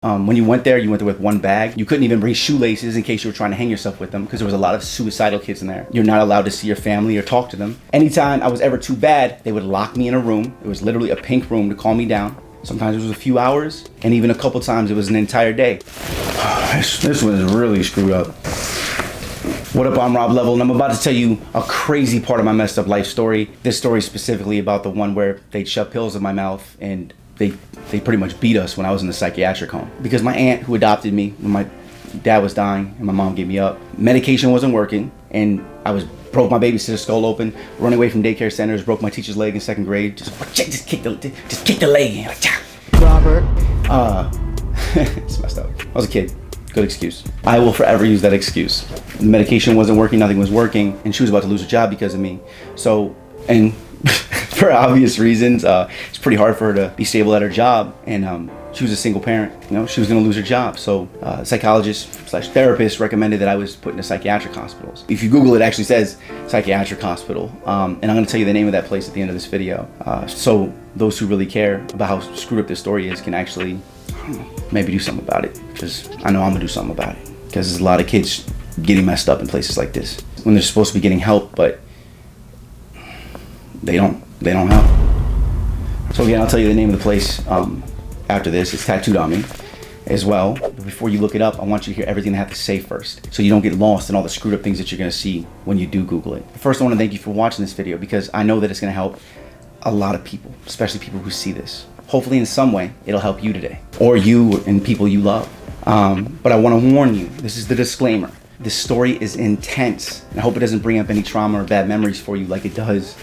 When you went there with one bag. You couldn't even bring shoelaces in case you were trying to hang yourself with them because there was a lot of suicidal kids in there. You're not allowed to see your family or talk to them. Anytime I was ever too bad, they would lock me in a room. It was literally a pink room to calm me down. Sometimes it was a few hours, and even a couple times it was an entire day. This one is really screwed up. What up, I'm Rob Level, and I'm about to tell you a crazy part of my messed up life story. This story is specifically about the one where they'd shove pills in my mouth and they pretty much beat us when I was in the psychiatric home. Because my aunt, who adopted me when my dad was dying and my mom gave me up, medication wasn't working, and I broke my babysitter's skull open, running away from daycare centers, broke my teacher's leg in 2nd grade. Just kick the leg in, like, Robert. It's messed up. I was a kid. Good excuse. I will forever use that excuse. The medication wasn't working, nothing was working, and she was about to lose her job because of me. So, and for obvious reasons, it's pretty hard for her to be stable at her job, and she was a single parent. You know, she was gonna lose her job. So, psychologist/therapist recommended that I was put into psychiatric hospitals. If you Google it, actually says psychiatric hospital, and I'm gonna tell you the name of that place at the end of this video. So those who really care about how screwed up this story is can actually, maybe do something about it, because I know I'm gonna do something about it, because there's a lot of kids getting messed up in places like this when they're supposed to be getting help, but they don't help. So again, I'll tell you the name of the place after this. It's tattooed on me as well. But before you look it up, I want you to hear everything I have to say first, so you don't get lost in all the screwed up things that you're gonna see when you do Google it. First, I wanna thank you for watching this video, because I know that it's gonna help a lot of people, especially people who see this. Hopefully in some way, it'll help you today, or you and people you love. But I want to warn you, this is the disclaimer. This story is intense, and I hope it doesn't bring up any trauma or bad memories for you like it does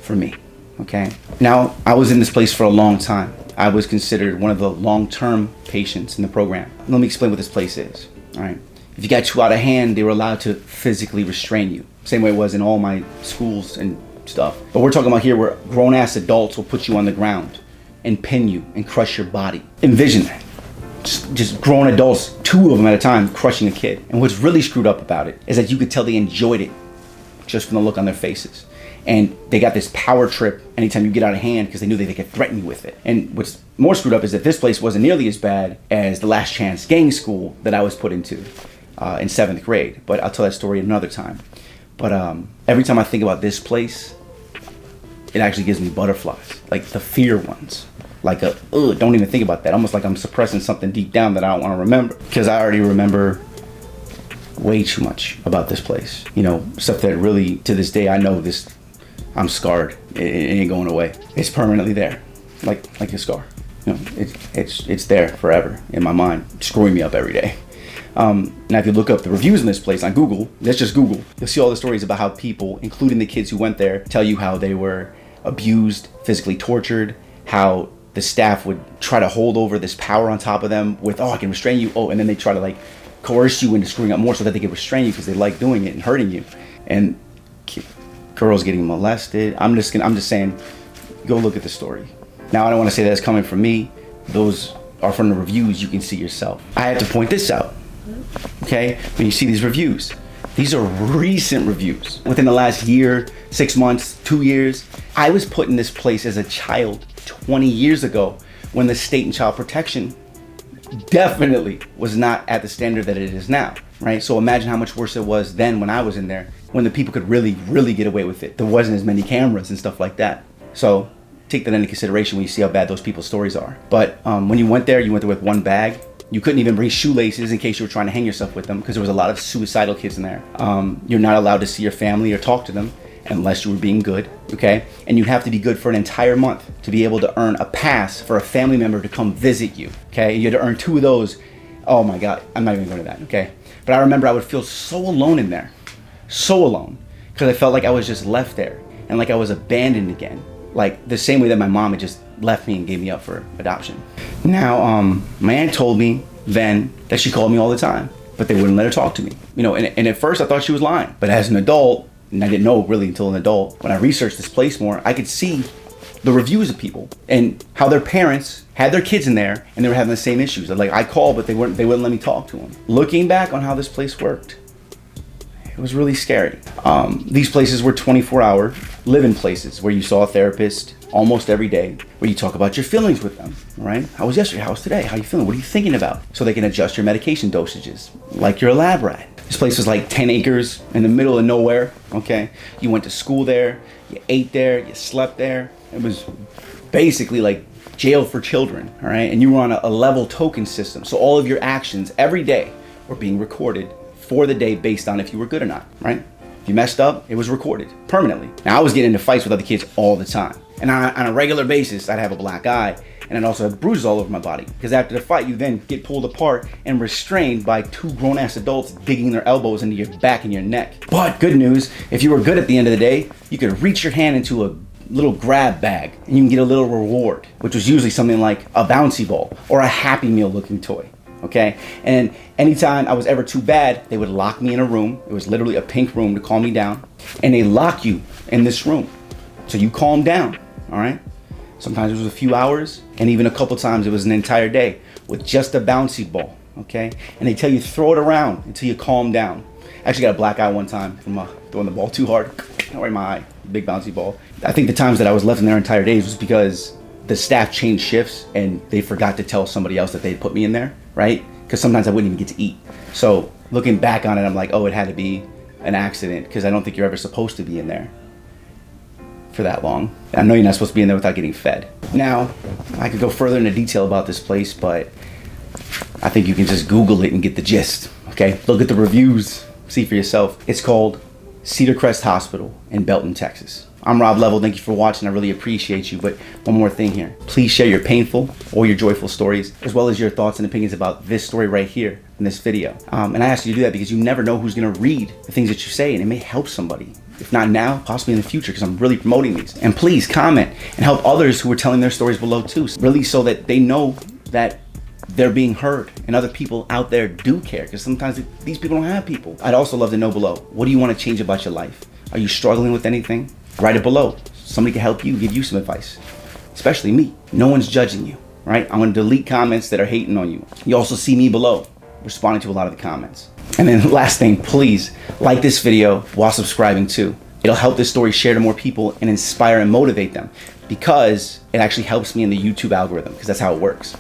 for me, okay? Now, I was in this place for a long time. I was considered one of the long-term patients in the program. Let me explain what this place is, all right? If you got too out of hand, they were allowed to physically restrain you. Same way it was in all my schools and stuff. But we're talking about here where grown-ass adults will put you on the ground and pin you and crush your body. Envision that. Just grown adults, 2 of them at a time, crushing a kid. And what's really screwed up about it is that you could tell they enjoyed it just from the look on their faces. And they got this power trip anytime you get out of hand because they knew that they could threaten you with it. And what's more screwed up is that this place wasn't nearly as bad as the Last Chance gang school that I was put into in 7th grade. But I'll tell that story another time. But every time I think about this place, it actually gives me butterflies, like the fear ones. Like don't even think about that. Almost like I'm suppressing something deep down that I don't want to remember, because I already remember way too much about this place. You know, stuff that really, to this day, I know this, I'm scarred. It ain't going away. It's permanently there, like a scar. You know, it's there forever in my mind, screwing me up every day. Now, if you look up the reviews in this place on Google, let's just Google, you'll see all the stories about how people, including the kids who went there, tell you how they were abused, physically tortured, how the staff would try to hold over this power on top of them with, I can restrain you. And then they try to like coerce you into screwing up more so that they can restrain you because they like doing it and hurting you. And girls getting molested. I'm just saying, go look at the story. Now, I don't want to say that it's coming from me. Those are from the reviews you can see yourself. I had to point this out, okay? When you see these reviews, these are recent reviews. Within the last year, 6 months, 2 years, I was put in this place as a child 20 years ago when the state and child protection definitely was not at the standard that it is now, right? So imagine how much worse it was then when I was in there, when the people could really, really get away with it. There wasn't as many cameras and stuff like that. So take that into consideration when you see how bad those people's stories are. But when you went there with one bag. You couldn't even bring shoelaces in case you were trying to hang yourself with them because there was a lot of suicidal kids in there. You're not allowed to see your family or talk to them unless you were being good, okay? And you have to be good for an entire month to be able to earn a pass for a family member to come visit you, okay? You had to earn 2 of those. Oh my God, I'm not even going to that, okay? But I remember I would feel so alone in there, so alone, because I felt like I was just left there and like I was abandoned again. Like the same way that my mom had just left me and gave me up for adoption. Now, my aunt told me then that she called me all the time, but they wouldn't let her talk to me. You know, and at first I thought she was lying. But as an adult, and I didn't know really until an adult, when I researched this place more, I could see the reviews of people and how their parents had their kids in there and they were having the same issues. Like I called, but they wouldn't let me talk to them. Looking back on how this place worked, It was really scary. These places were 24-hour live-in places where you saw a therapist almost every day, where you talk about your feelings with them, right? How was yesterday? How was today? How are you feeling? What are you thinking about? So they can adjust your medication dosages, like you're a lab rat. This place was like 10 acres in the middle of nowhere, okay? You went to school there, you ate there, you slept there. It was basically like jail for children, all right? And you were on a level token system. So all of your actions every day were being recorded for the day based on if you were good or not, right? If you messed up, it was recorded permanently. Now I was getting into fights with other kids all the time. And on a regular basis, I'd have a black eye and I'd also have bruises all over my body. Because after the fight, you then get pulled apart and restrained by two grown-ass adults digging their elbows into your back and your neck. But good news, if you were good at the end of the day, you could reach your hand into a little grab bag and you can get a little reward, which was usually something like a bouncy ball or a Happy Meal looking toy. Okay, and anytime I was ever too bad, they would lock me in a room. It was literally a pink room to calm me down, and they lock you in this room so you calm down. All right, sometimes it was a few hours, and even a couple times it was an entire day with just a bouncy ball. Okay, and they tell you throw it around until you calm down. I actually got a black eye one time from throwing the ball too hard right in my eye, big bouncy ball. I think the times that I was left in their entire days was because the staff changed shifts and they forgot to tell somebody else that they'd put me in there, right? Because sometimes I wouldn't even get to eat. So looking back on it, I'm like, oh, it had to be an accident, because I don't think you're ever supposed to be in there for that long. I know you're not supposed to be in there without getting fed. Now, I could go further into detail about this place, but I think you can just Google it and get the gist, okay? Look at the reviews, see for yourself. It's called Cedar Crest Hospital in Belton, Texas. I'm Rob Level, thank you for watching, I really appreciate you, but one more thing here. Please share your painful or your joyful stories, as well as your thoughts and opinions about this story right here in this video. And I ask you to do that because you never know who's gonna read the things that you say, and it may help somebody. If not now, possibly in the future, because I'm really promoting these. And please comment and help others who are telling their stories below too, really, so that they know that they're being heard and other people out there do care, because sometimes these people don't have people. I'd also love to know below, what do you want to change about your life? Are you struggling with anything? Write it below. Somebody can help you, give you some advice, especially me. No one's judging you, right? I'm gonna delete comments that are hating on you. You also see me below responding to a lot of the comments. And then last thing, please like this video while subscribing too. It'll help this story share to more people and inspire and motivate them, because it actually helps me in the YouTube algorithm, because that's how it works,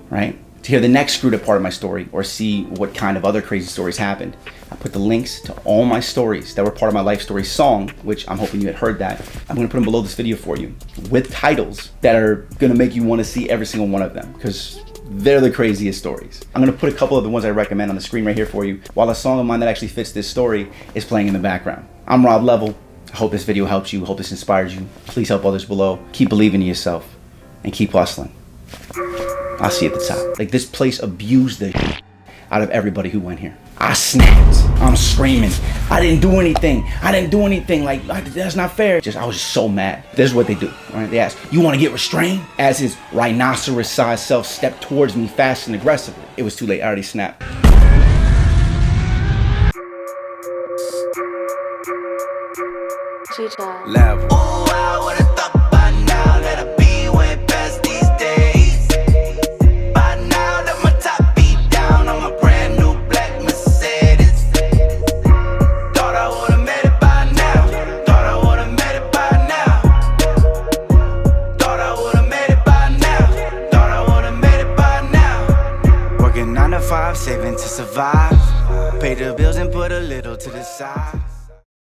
right? To hear the next screwed up part of my story or see what kind of other crazy stories happened, I put the links to all my stories that were part of my Life Story song, which I'm hoping you had heard that. I'm gonna put them below this video for you with titles that are gonna make you wanna see every single one of them, because they're the craziest stories. I'm gonna put a couple of the ones I recommend on the screen right here for you, while a song of mine that actually fits this story is playing in the background. I'm Rob Level. I hope this video helps you, hope this inspires you. Please help others below. Keep believing in yourself and keep hustling. I'll see you at the top. Like, this place abused the shit out of everybody who went here. I snapped. I'm screaming. I didn't do anything. I didn't do anything. Like that's not fair. I was just so mad. This is what they do, right? They ask, you want to get restrained? As his rhinoceros-sized self stepped towards me fast and aggressively. It was too late. I already snapped. Level. Ooh, I would've thought by now that I'd be way past these days. By now that my top be down on my brand new black Mercedes. Thought I would've made it by now. Thought I would've made it by now. Thought I would've made it by now. Thought I would've made it by now. Working 9 to 5, saving to survive. Pay the bills and put a little to the side.